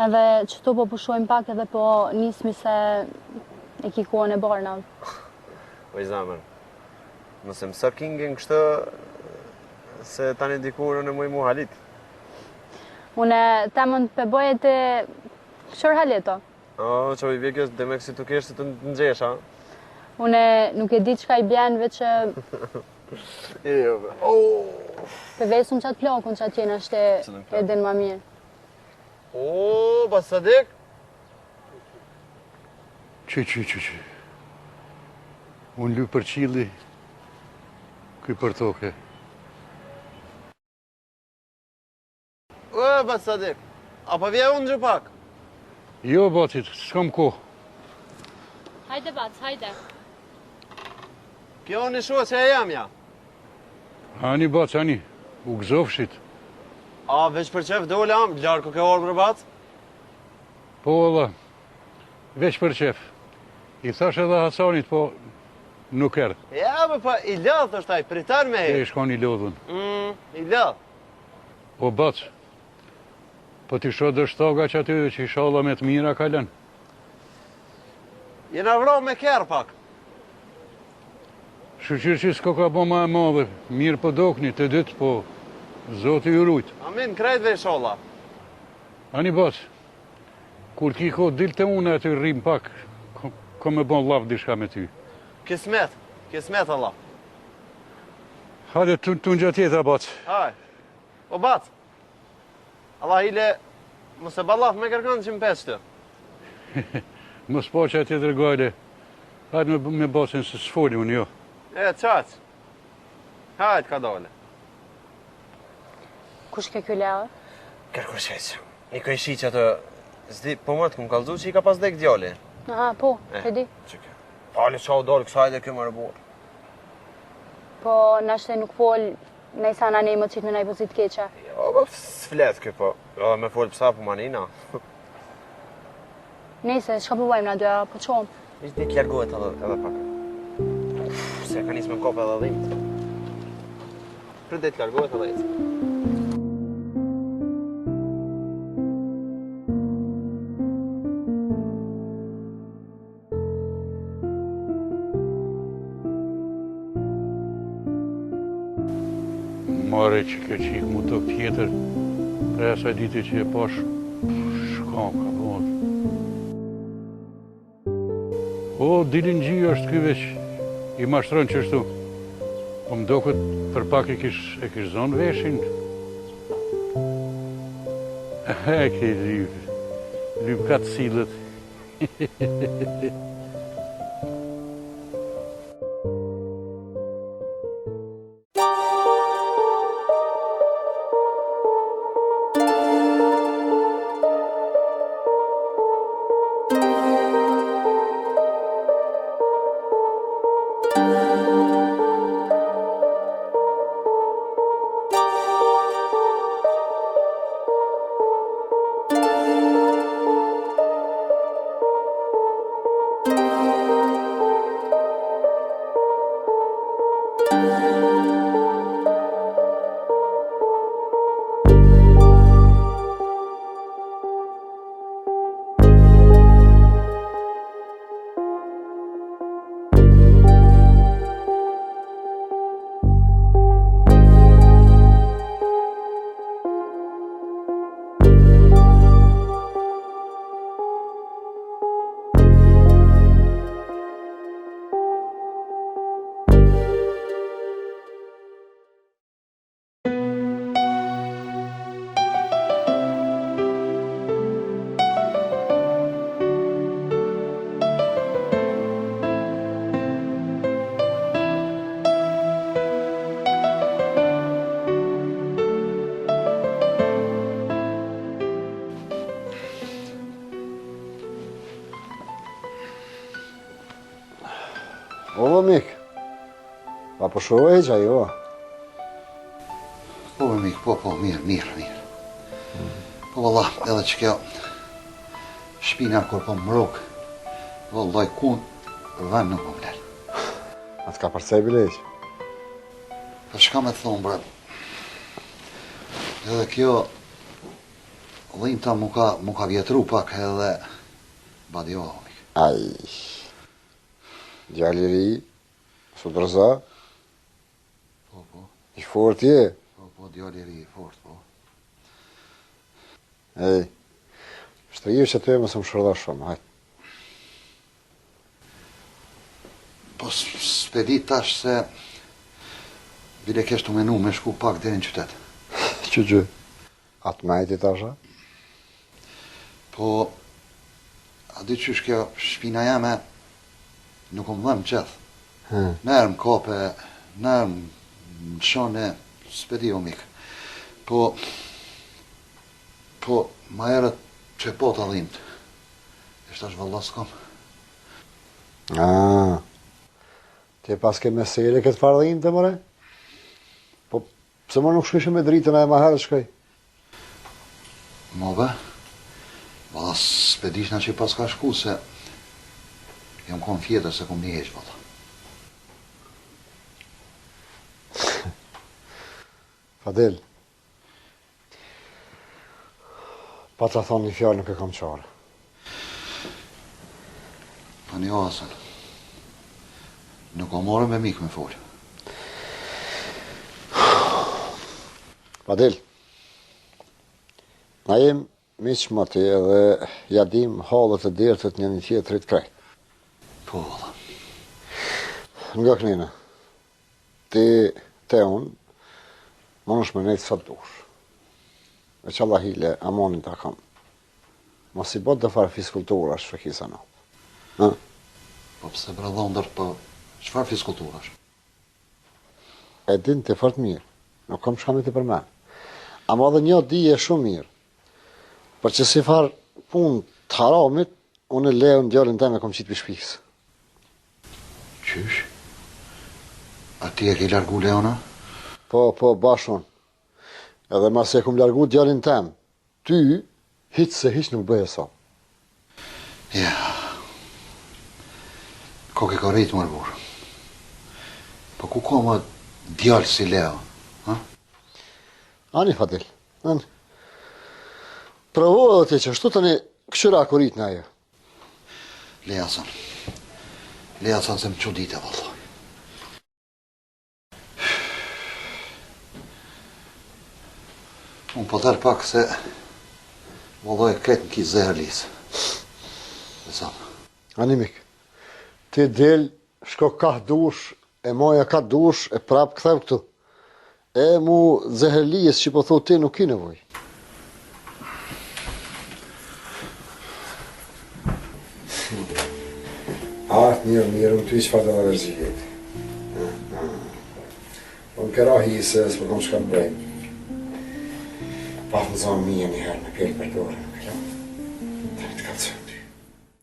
Edhe qëtu po pushojmë pak edhe po nismi se e ki kohën e barna. Oj zamër, nëse më kingën kështë se tani dikurën e mu halit. Une temën për bëje të qërë halito? O, që i vjekës dhe me kësi të keshtë të nëgjesha. Une nuk e di qka i bjenve që... Për vesëm qatë plakun që atjena shte edhe në ma mirë. O, pas Sadik? Që. Unë lu për qili, kuj për toke. O, pas Sadik, apo vje unë gjë pak? Jo, batit, s'kam kohë. Hajde, Bac, hajde. Kjo në shua që e jam ja. Ani, Bac, ani, u gëzofshit. A, veç për qef dole am, ljarë ku ke orë për Bac? Po, Allah, veç për qef. I thash edhe Hasanit, po nuk erë. Ja, pa, i lodh është taj, pritar me E shkon i lodhën. I lodh. Po, Bac, po t'i shodë shtoga që aty që i shala me të mira kalen. Jena vro me kërë pak. Shqyqyr që s'ko ka bo ma e madhe, mirë po dokni, të dytë, po Zoti ju rujt. Amin, krejtve i sholla. Ani Bac, kur ki ko dilë të unë aty rrim pak, ko me bon laf dishka me ty. Kismet Allah. Hajde të në gjatë tjetra, Bac. Haj, o Bac, Allah ile, mëse balaf me kërkën që më peshtë. Mos po që atje dërgojle. Hajde me Bacin se s'foli unë jo. E, qaq. Hajde ka dole. Kush ke kjo leë? Kërkur sheqë. I ka i shi që atë, zdi, po më të këmë kalzu që i ka pas dek djali. Aha, po, e di. Që kjo. Pali qa u dolë kësaj dhe kjo më rëborë. Po, nashte nuk fol, nej sana nej më qitë me nej pozit keqa. Jo, po, s'flet kjo po. Jo, me folë pësa po manina. Nejse, shka përbajmë na dyja, po qomë. Ishtë di kjargohet edhe pak. Se ka njësë me kopë edhe dhimt. Kërë dhe t'largohet edhe ecë. Mare që kjo qikë mu të tjetër, pre asaj diti që e pash, shkam ka bon. O, dilin gjia është ky veç, i mashtron qështu. Po më do këtë për pak e kish zonë veshin. E ke lyp ka të cilët. O, mik, pa po shohë që ajo? Po, mik, po, mirë. Po, valla, edhe që kjo shpina kur po më rukë, vallaj, kun vën nuk më vlerë. A t'ka përcej bileq? Po, shka me thonë, bre, edhe kjo Dhimbta mu ka vjetru pak edhe badio, mik. Aj, djali ri, su drza, Po, i fort je. po, djali ri i fort, po. Ej, shtriju që të e mësë më shërda shumë, hajtë. Po s'pedi tash se bile kesh të menu me shku pak deri në qytet. Që gjë? Atë majti tasha? Po, a di qysh kjo shpina jame nuk më dhem qeth. Nërë më kope, nërë më shone, s'pedi o mik. Po, ma erët që po të dhimt. Ishtë ashtë valla s'kom. Ti pas ke mesele këtë fardhim të mëre? Po, pse më nuk shkëshë me dritën e ma herë shkoj? Mo be, valla s'pedishna që pas ka shku se jam kon fjetër se kom një heq, valla. Fadil, pa të thonë një fjallë nuk e kam qare. Pa një asën, nuk o morë me mikë me folë. Fadil, na jem miqë më ti edhe jadim halët e dirtët një tjetërit krejt. Po, valla. Nga kënina, ti te unë, më nësh me nejtë sa dush. E që Allah hile, amonin ta kam. Mos i bot dhe farë fiskultura shfekisa në. Po pse bre dhondër, po çfarë fiskulturash? E din të fort mirë, nuk kam shkamit të përmen. Ama dhe një dije shumë mirë. Për që si farë pun të haramit, unë e leo në djallin teme kom qitë për shpikës. Qysh? A ti e ke largu Leona? Po, bashon. Edhe mas e kom largu djallin tem, ty, hiç se hiç nuk bëje sa. Ja. Koke ka rejtë mërë burë. Po ku ka më djallë si Leo? Ha? Ani Fadil, ani. Provo dhe ti që shtu të një këshyra kurit në ajo. Leja san se më qudite, valla. Unë po tërë pak se valloj kretë në ki zehër lisë. Dhe samë. Ani mik, ti del, shko ka dush, e moja ka dush, e prap këthev këtu. E mu zehërlijës që po thot ti nuk i nevoj. Mirë, unë ty që farë të në vërzijet. Unë këra hisë, s'po kom shka në brejnë. Pa të zonë mija një herë në pjellë për dore, nuk e lo. Të një të kalëcë.